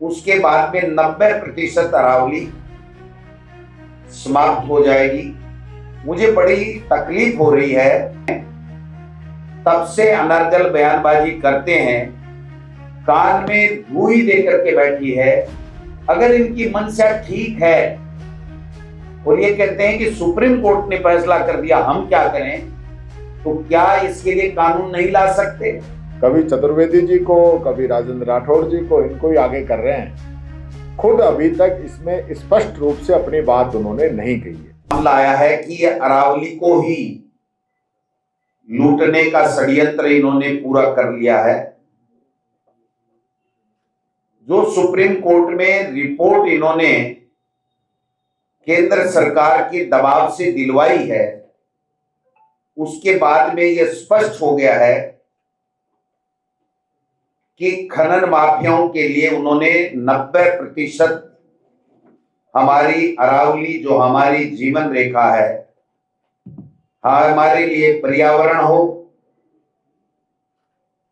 उसके बाद में 90% अरावली समाप्त हो जाएगी। मुझे बड़ी तकलीफ हो रही है, तब से अनर्गल बयानबाजी करते हैं, कान में धूई देकर के बैठी है। अगर इनकी मंशा ठीक है और ये कहते हैं कि सुप्रीम कोर्ट ने फैसला कर दिया, हम क्या करें, तो क्या इसके लिए कानून नहीं ला सकते? कभी चतुर्वेदी जी को, कभी राजेंद्र राठौड़ जी को, इनको ही आगे कर रहे हैं। खुद अभी तक इसमें स्पष्ट रूप से अपनी बात उन्होंने नहीं कही है। मामला आया है कि ये अरावली को ही लूटने का षड्यंत्र इन्होंने पूरा कर लिया है। जो सुप्रीम कोर्ट में रिपोर्ट इन्होंने केंद्र सरकार के दबाव से दिलवाई है, उसके बाद में यह स्पष्ट हो गया है कि खनन माफियाओं के लिए उन्होंने 90% हमारी अरावली, जो हमारी जीवन रेखा है, हमारे लिए पर्यावरण हो,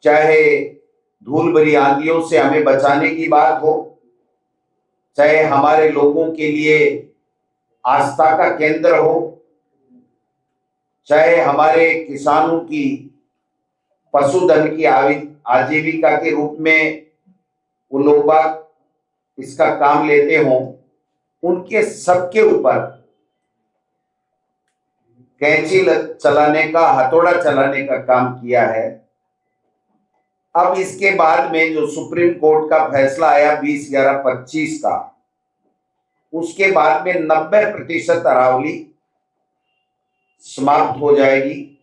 चाहे धूल भरी आंधियों से हमें बचाने की बात हो, चाहे हमारे लोगों के लिए आस्था का केंद्र हो, चाहे हमारे किसानों की पशुधन की आजीविका के रूप में वो लोग इसका काम लेते हों, उनके सबके ऊपर कैंची चलाने का, हथौड़ा चलाने का काम किया है। अब इसके बाद में जो सुप्रीम कोर्ट का फैसला आया 20/11/25 का, उसके बाद में 90% अरावली समाप्त हो जाएगी,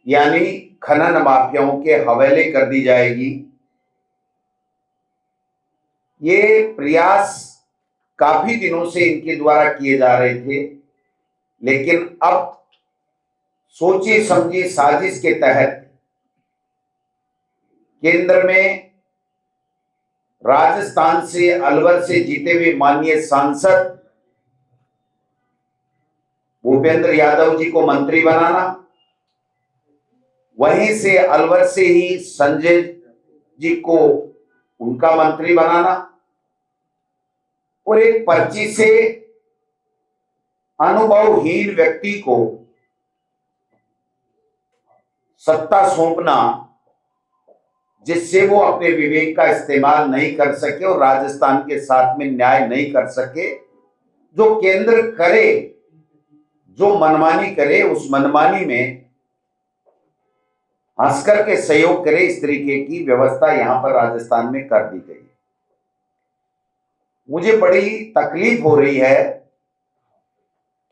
यानी खनन माफियाओं के हवाले कर दी जाएगी। ये प्रयास काफी दिनों से इनके द्वारा किए जा रहे थे, लेकिन अब सोची समझी साजिश के तहत केंद्र में राजस्थान से, अलवर से जीते हुए माननीय सांसद भूपेंद्र यादव जी को मंत्री बनाना, वहीं से अलवर से ही संजय जी को उनका मंत्री बनाना, और एक पर्ची से अनुभवहीन व्यक्ति को सत्ता सौंपना, जिससे वो अपने विवेक का इस्तेमाल नहीं कर सके और राजस्थान के साथ में न्याय नहीं कर सके। जो केंद्र करे, जो मनमानी करे, उस मनमानी में हंस करके सहयोग करे, इस तरीके की व्यवस्था यहां पर राजस्थान में कर दी गई। मुझे बड़ी तकलीफ हो रही है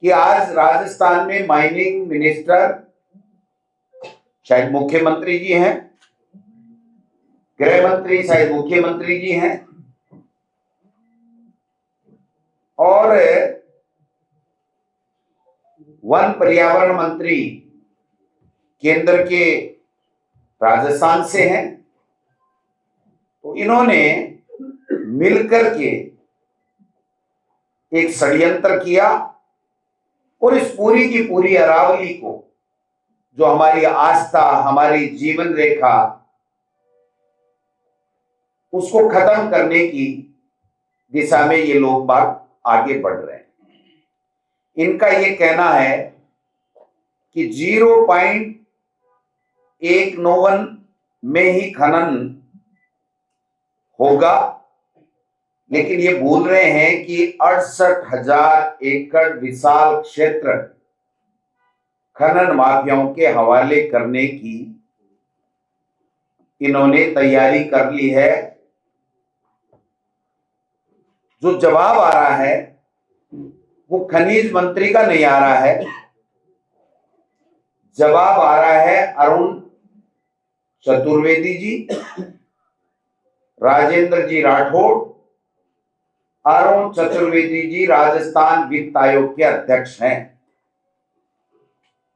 कि आज राजस्थान में माइनिंग मिनिस्टर, शायद मुख्यमंत्री जी हैं, गृह मंत्री शायद मुख्यमंत्री जी हैं, और वन पर्यावरण मंत्री केंद्र के राजस्थान से हैं। तो इन्होंने मिलकर के एक षड्यंत्र किया और इस पूरी की पूरी अरावली को, जो हमारी आस्था, हमारी जीवन रेखा, उसको खत्म करने की दिशा में ये लोग बात आगे बढ़ रहे हैं। इनका ये कहना है कि 0.191 में ही खनन होगा, लेकिन ये भूल रहे हैं कि 68,000 एकड़ विशाल क्षेत्र खनन माफियाओं के हवाले करने की इन्होंने तैयारी कर ली है। जो जवाब आ रहा है वो खनिज मंत्री का नहीं आ रहा है, जवाब आ रहा है अरुण चतुर्वेदी जी, राजेंद्र जी राठौड़। अरुण चतुर्वेदी जी राजस्थान वित्त आयोग के अध्यक्ष हैं।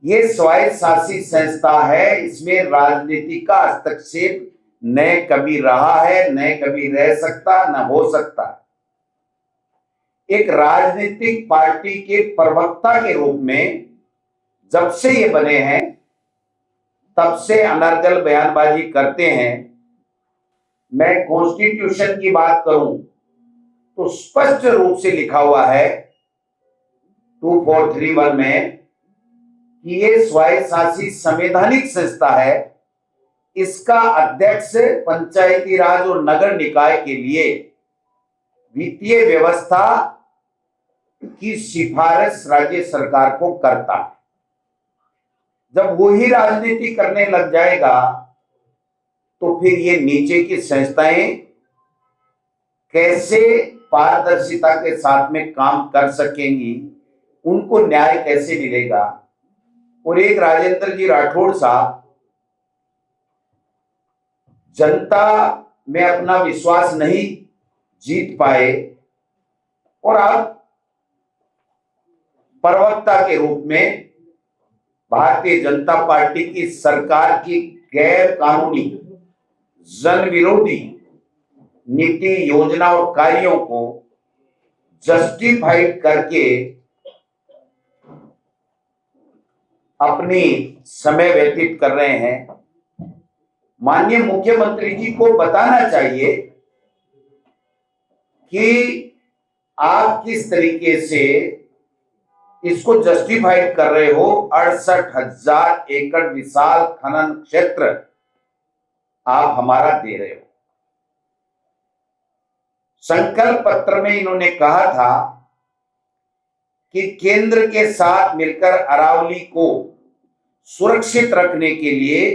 ये स्वायत्त शासित संस्था है, इसमें राजनीति का हस्तक्षेप न कभी रहा है, न कभी रह सकता, न हो सकता। एक राजनीतिक पार्टी के प्रवक्ता के रूप में जब से ये बने हैं, तब से अनर्गल बयानबाजी करते हैं। मैं कॉन्स्टिट्यूशन की बात करूं तो स्पष्ट रूप से लिखा हुआ है 2431 में कि ये स्वायत्तशासी संवैधानिक संस्था है। इसका अध्यक्ष पंचायती राज और नगर निकाय के लिए वित्तीय व्यवस्था की सिफारिश राज्य सरकार को करता है। जब वो ही राजनीति करने लग जाएगा तो फिर ये नीचे की संस्थाएं कैसे पारदर्शिता के साथ में काम कर सकेंगी, उनको न्याय कैसे मिलेगा। और एक राजेंद्र जी राठौड़ साहब जनता में अपना विश्वास नहीं जीत पाए और अब प्रवक्ता के रूप में भारतीय जनता पार्टी की सरकार की गैर कानूनी जन विरोधी नीति, योजना और कार्यों को जस्टिफाइड करके अपनी समय व्यतीत कर रहे हैं। माननीय मुख्यमंत्री जी को बताना चाहिए कि आप किस तरीके से इसको जस्टिफाइड कर रहे हो। 68,000 एकड़ विशाल खनन क्षेत्र आप हमारा दे रहे हो। संकल्प पत्र में इन्होंने कहा था कि केंद्र के साथ मिलकर अरावली को सुरक्षित रखने के लिए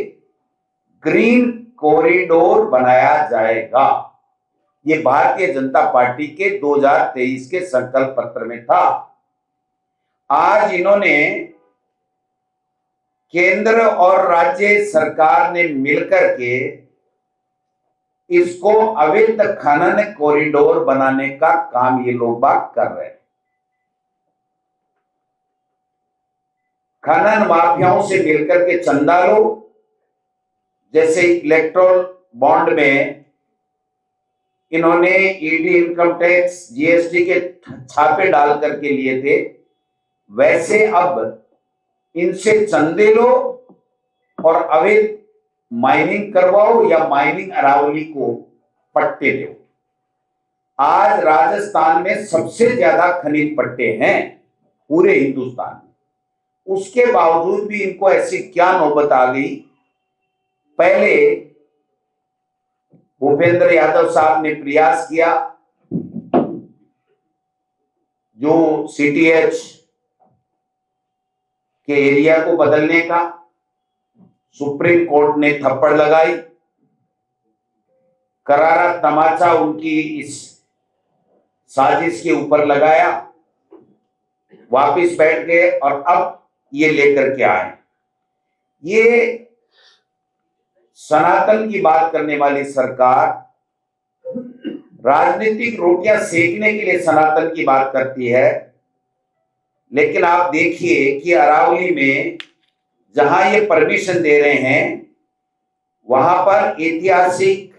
ग्रीन कॉरिडोर बनाया जाएगा। ये भारतीय जनता पार्टी के 2023 के संकल्प पत्र में था। आज इन्होंने केंद्र और राज्य सरकार ने मिलकर के इसको अवैध खनन कॉरिडोर बनाने का काम ये लोग बात कर रहे हैं। खनन माफियाओं से मिलकर के चंदा लो, जैसे इलेक्ट्रोल बॉन्ड में इन्होंने ईडी, इनकम टैक्स, जीएसटी के छापे डाल करके लिए थे, वैसे अब इनसे चंदे लो और अवैध माइनिंग करवाओ या माइनिंग अरावली को पट्टे दो। आज राजस्थान में सबसे ज्यादा खनिज पट्टे हैं पूरे हिंदुस्तान में। उसके बावजूद भी इनको ऐसी क्या नौबत आ गई। पहले भूपेंद्र यादव साहब ने प्रयास किया जो सीटीएच के एरिया को बदलने का, सुप्रीम कोर्ट ने थप्पड़ लगाई, करारा तमाचा उनकी इस साजिश के ऊपर लगाया, वापिस बैठ गए और अब ये लेकर के आए। ये सनातन की बात करने वाली सरकार राजनीतिक रोटियां सेकने के लिए सनातन की बात करती है, लेकिन आप देखिए कि अरावली में जहां ये परमिशन दे रहे हैं वहां पर ऐतिहासिक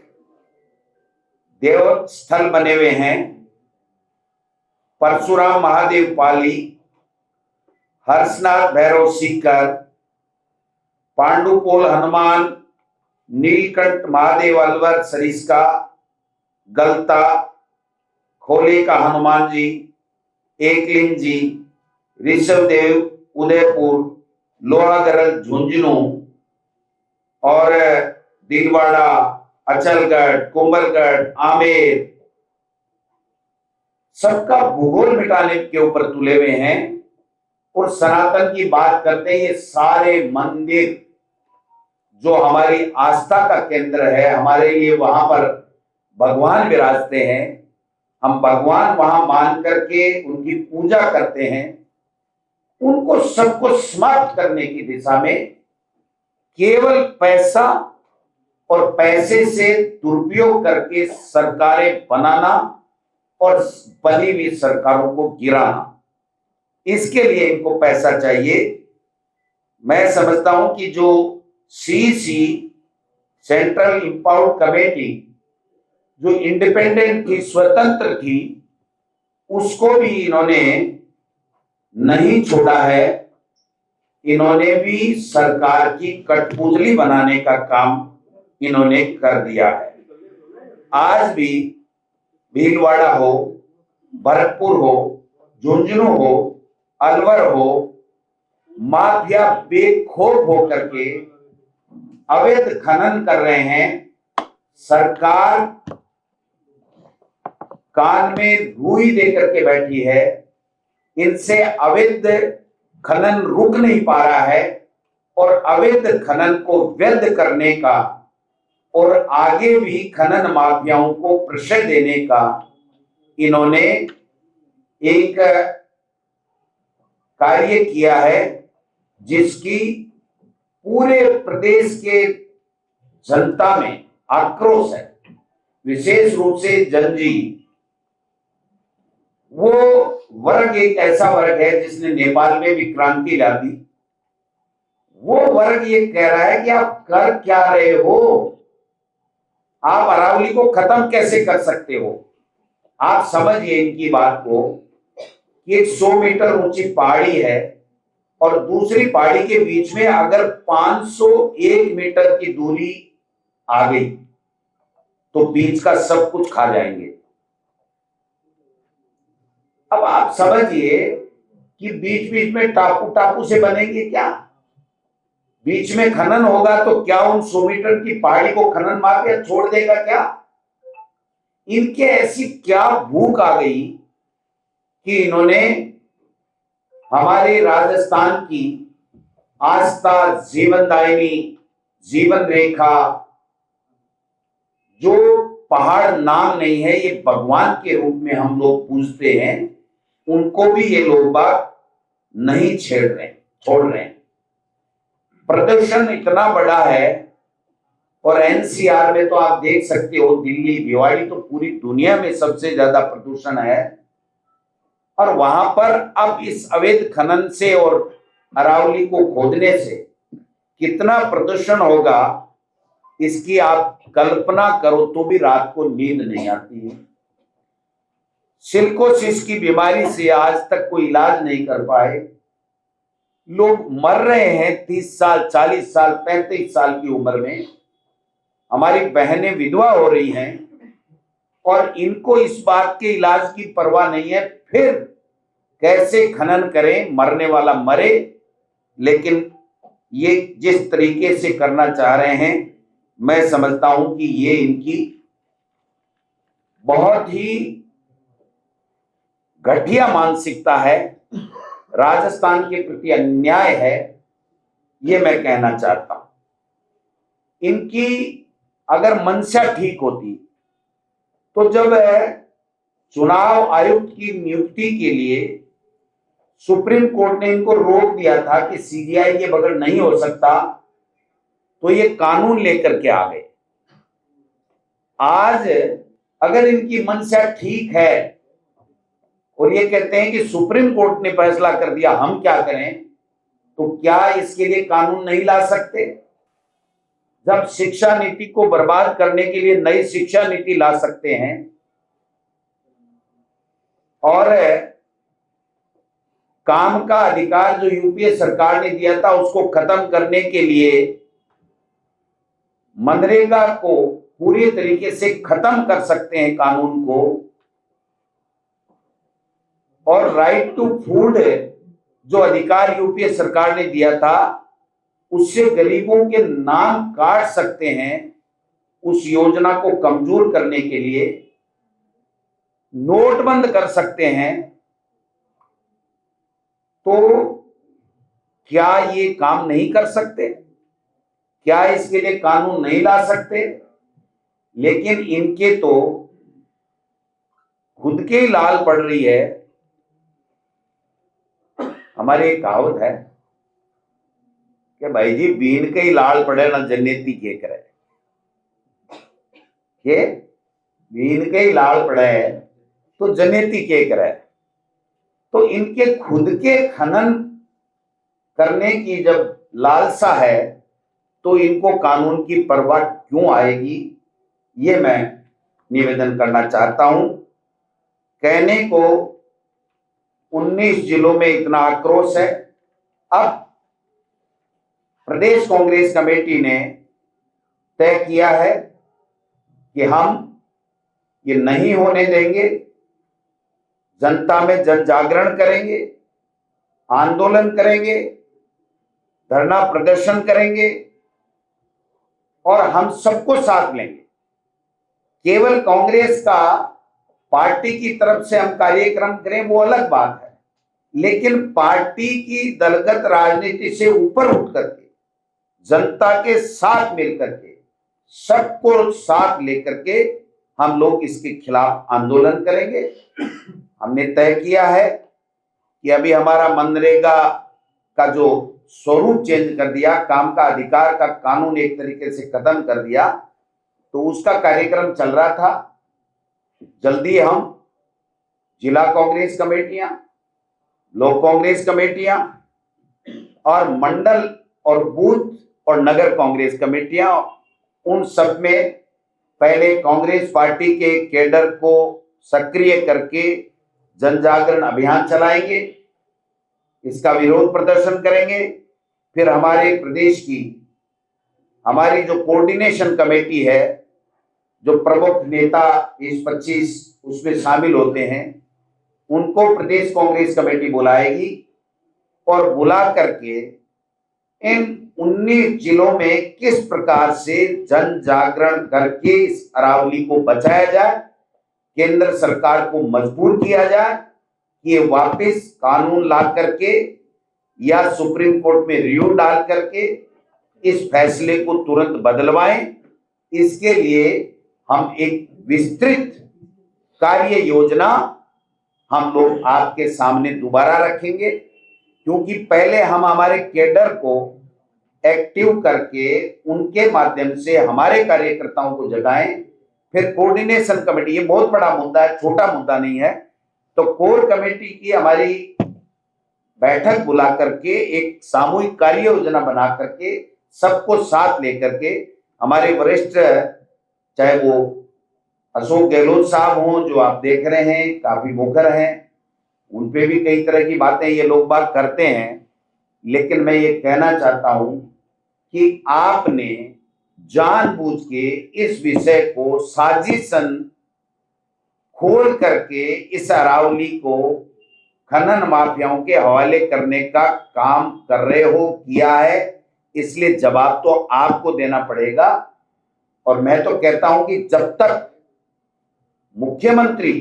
देव स्थल बने हुए हैं। परशुराम महादेव पाली, हर्षनाथ भैरव सीकर, पांडुपोल हनुमान, नीलकंठ महादेव अलवर सरिस्का, गलता, खोले का हनुमान जी, एकलिंग जी, ऋषभदेव उदयपुर, लोहागरल झुंझुनू और दिलवाड़ा, अचलगढ़, कोंबलगढ़, आमेर, सबका भूगोल मिटाने के ऊपर तुले हुए हैं और सनातन की बात करते हैं। ये सारे मंदिर जो हमारी आस्था का केंद्र है, हमारे लिए वहां पर भगवान विराजते हैं, हम भगवान वहां मान करके उनकी पूजा करते हैं, उनको सबको समाप्त करने की दिशा में केवल पैसा और पैसे से दुरुपयोग करके सरकारें बनाना और बनी हुई सरकारों को गिराना, इसके लिए इनको पैसा चाहिए। मैं समझता हूं कि जो सीसी सेंट्रल इंपावर्ड कमेटी जो इंडिपेंडेंट थी, स्वतंत्र थी, उसको भी इन्होंने नहीं छोड़ा है। इन्होंने भी सरकार की कठपुतली बनाने का काम इन्होंने कर दिया है। आज भी भीलवाड़ा हो, भरतपुर हो, झुंझुनू हो, अलवर हो, माफिया बेखौफ होकर के अवैध खनन कर रहे हैं। सरकार कान में रुई देकर के बैठी है, इनसे अवैध खनन रुक नहीं पा रहा है और अवैध खनन को वैध करने का और आगे भी खनन माफियाओं को प्रश्रय देने का इन्होंने एक कार्य किया है, जिसकी पूरे प्रदेश के जनता में आक्रोश है, विशेष रूप से जनजीव। वो वर्ग एक ऐसा वर्ग है जिसने नेपाल में भी क्रांति ला दी। वो वर्ग ये कह रहा है कि आप कर क्या रहे हो, आप अरावली को खत्म कैसे कर सकते हो। आप समझिए इनकी बात को कि एक 100 मीटर ऊंची पहाड़ी है और दूसरी पहाड़ी के बीच में अगर 501 मीटर की दूरी आ गई तो बीच का सब कुछ खा जाएंगे। अब आप समझिए कि बीच बीच में टापू टापू से बनेंगे क्या, बीच में खनन होगा तो क्या उन 100 मीटर की पहाड़ी को खनन माफिया छोड़ देगा क्या। इनके ऐसी क्या भूख आ गई कि इन्होंने हमारे राजस्थान की आस्था, जीवनदायिनी, जीवन रेखा, जो पहाड़ नाम नहीं है, ये भगवान के रूप में हम लोग पूजते हैं, उनको भी ये लोग बात नहीं छोड़ रहे हैं। प्रदूषण इतना बड़ा है और एनसीआर में तो आप देख सकते हो, दिल्ली, भिवाड़ी तो पूरी दुनिया में सबसे ज्यादा प्रदूषण है। और वहां पर अब इस अवैध खनन से और अरावली को खोदने से कितना प्रदूषण होगा, इसकी आप कल्पना करो तो भी रात को नींद नहीं आती है। सिलिकोसिस की बीमारी से आज तक कोई इलाज नहीं कर पाए, लोग मर रहे हैं 30 साल, 40 साल, 35 साल की उम्र में। हमारी बहनें विधवा हो रही हैं और इनको इस बात के इलाज की परवाह नहीं है, फिर कैसे खनन करें, मरने वाला मरे। लेकिन ये जिस तरीके से करना चाह रहे हैं, मैं समझता हूं कि ये इनकी बहुत ही घटिया मानसिकता है, राजस्थान के प्रति अन्याय है, ये मैं कहना चाहता हूं। इनकी अगर मंशा ठीक होती तो जब चुनाव आयुक्त की नियुक्ति के लिए सुप्रीम कोर्ट ने इनको रोक दिया था कि सीबीआई के बगैर नहीं हो सकता, तो ये कानून लेकर के आ गए। आज अगर इनकी मंशा ठीक है और ये कहते हैं कि सुप्रीम कोर्ट ने फैसला कर दिया, हम क्या करें, तो क्या इसके लिए कानून नहीं ला सकते? जब शिक्षा नीति को बर्बाद करने के लिए नई शिक्षा नीति ला सकते हैं और काम का अधिकार जो यूपीए सरकार ने दिया था उसको खत्म करने के लिए मनरेगा को पूरी तरीके से खत्म कर सकते हैं कानून को, और राइट टू फूड जो अधिकार यूपीए सरकार ने दिया था उससे गरीबों के नाम काट सकते हैं। उस योजना को कमजोर करने के लिए नोट बंद कर सकते हैं। तो क्या ये काम नहीं कर सकते? क्या इसके लिए कानून नहीं ला सकते? लेकिन इनके तो खुद के ही लाल पड़ रही है। हमारी एक कहावत है कि भाई जी बीन के ही लाल पड़े ना जन्नती के करे, के बीन के ही लाल पड़े तो जन्नती के करे। तो इनके खुद के खनन करने की जब लालसा है तो इनको कानून की परवाह क्यों आएगी, ये मैं निवेदन करना चाहता हूं। कहने को 19 जिलों में इतना आक्रोश है। अब प्रदेश कांग्रेस कमेटी ने तय किया है कि हम ये नहीं होने देंगे। जनता में जन जागरण करेंगे, आंदोलन करेंगे, धरना प्रदर्शन करेंगे और हम सबको साथ लेंगे। केवल कांग्रेस का पार्टी की तरफ से हम कार्यक्रम करें वो अलग बात है, लेकिन पार्टी की दलगत राजनीति से ऊपर उठ करके जनता के साथ मिलकर के सबको साथ लेकर के हम लोग इसके खिलाफ आंदोलन करेंगे। हमने तय किया है कि अभी हमारा मनरेगा का जो स्वरूप चेंज कर दिया, काम का अधिकार का कानून एक तरीके से खत्म कर दिया, तो उसका कार्यक्रम चल रहा था। जल्दी हम जिला कांग्रेस कमेटियां, ब्लॉक कांग्रेस कमेटियां और मंडल और बूथ और नगर कांग्रेस कमेटियां, उन सब में पहले कांग्रेस पार्टी के कैडर को सक्रिय करके जन जागरण अभियान चलाएंगे, इसका विरोध प्रदर्शन करेंगे। फिर हमारे प्रदेश की हमारी जो कोऑर्डिनेशन कमेटी है, जो प्रमुख नेता 20-25 उसमें शामिल होते हैं, उनको प्रदेश कांग्रेस कमेटी बुलाएगी और बुला करके इन 19 जिलों में किस प्रकार से जन जागरण करके इस अरावली को बचाया जाए, केंद्र सरकार को मजबूर किया जाए कि ये वापस कानून ला करके या सुप्रीम कोर्ट में रिव्यू डाल करके इस फैसले को तुरंत बदलवाएं। इसके लिए हम एक विस्तृत कार्य योजना हम लोग आपके सामने दोबारा रखेंगे, क्योंकि पहले हम हमारे कैडर को एक्टिव करके उनके माध्यम से हमारे कार्यकर्ताओं को जगाएं। फिर कोऑर्डिनेशन कमेटी, ये बहुत बड़ा मुद्दा है, छोटा मुद्दा नहीं है, तो कोर कमेटी की हमारी बैठक बुला करके एक सामूहिक कार्य योजना बना करके सबको साथ लेकर के हमारे वरिष्ठ, चाहे वो अशोक गहलोत साहब हों जो आप देख रहे हैं काफी मुखर हैं, उनपे भी कई तरह की बातें ये लोग बात करते हैं, लेकिन मैं ये कहना चाहता हूं कि आपने जानबूझ के इस विषय को साजिशन खोल करके इस अरावली को खनन माफियाओं के हवाले करने का काम कर रहे हो, किया है, इसलिए जवाब तो आपको देना पड़ेगा। और मैं तो कहता हूं कि जब तक मुख्यमंत्री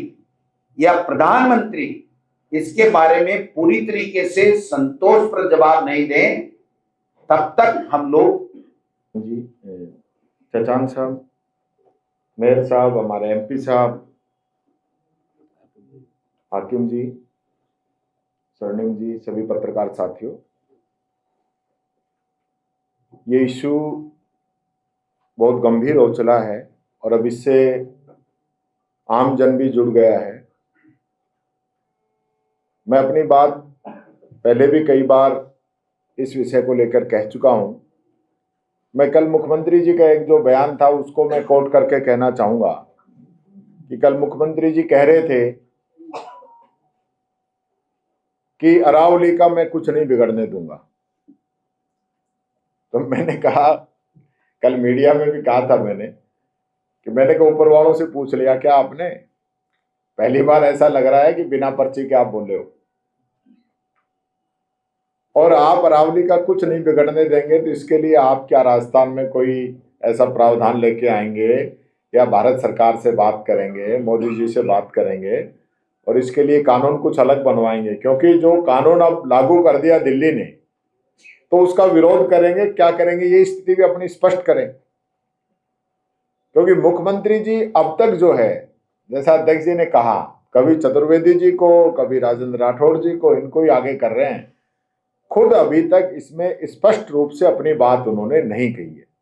या प्रधानमंत्री इसके बारे में पूरी तरीके से संतोषप्रद जवाब नहीं दें, तब तक हम लोग जी चचान साहब, मेयर साहब, हमारे एमपी साहब, हाकिम जी, स्वर्णिम जी, सभी पत्रकार साथियों, ये इशू बहुत गंभीर हो चला है और अब इससे आम जन भी जुड़ गया है। मैं अपनी बात पहले भी कई बार इस विषय को लेकर कह चुका हूं। मैं कल मुख्यमंत्री जी का एक जो बयान था उसको मैं कोट करके कहना चाहूंगा कि कल मुख्यमंत्री जी कह रहे थे कि अरावली का मैं कुछ नहीं बिगड़ने दूंगा। तो मैंने कहा, कल मीडिया में भी कहा था मैंने मैंने कहा ऊपर वालों से पूछ लिया क्या आपने? पहली बार ऐसा लग रहा है कि बिना पर्ची के आप बोले हो और आप अरावली का कुछ नहीं बिगड़ने देंगे। तो इसके लिए आप क्या राजस्थान में कोई ऐसा प्रावधान लेके आएंगे या भारत सरकार से बात करेंगे, मोदी जी से बात करेंगे और इसके लिए कानून कुछ अलग बनवाएंगे? क्योंकि जो कानून अब लागू कर दिया दिल्ली ने, तो उसका विरोध करेंगे, क्या करेंगे ये स्थिति भी अपनी स्पष्ट करें। क्योंकि मुख्यमंत्री जी अब तक जो है, जैसा अध्यक्ष जी ने कहा, कभी चतुर्वेदी जी को, कभी राजेंद्र राठौड़ जी को, इनको ही आगे कर रहे हैं। खुद अभी तक इसमें स्पष्ट रूप से अपनी बात उन्होंने नहीं कही है।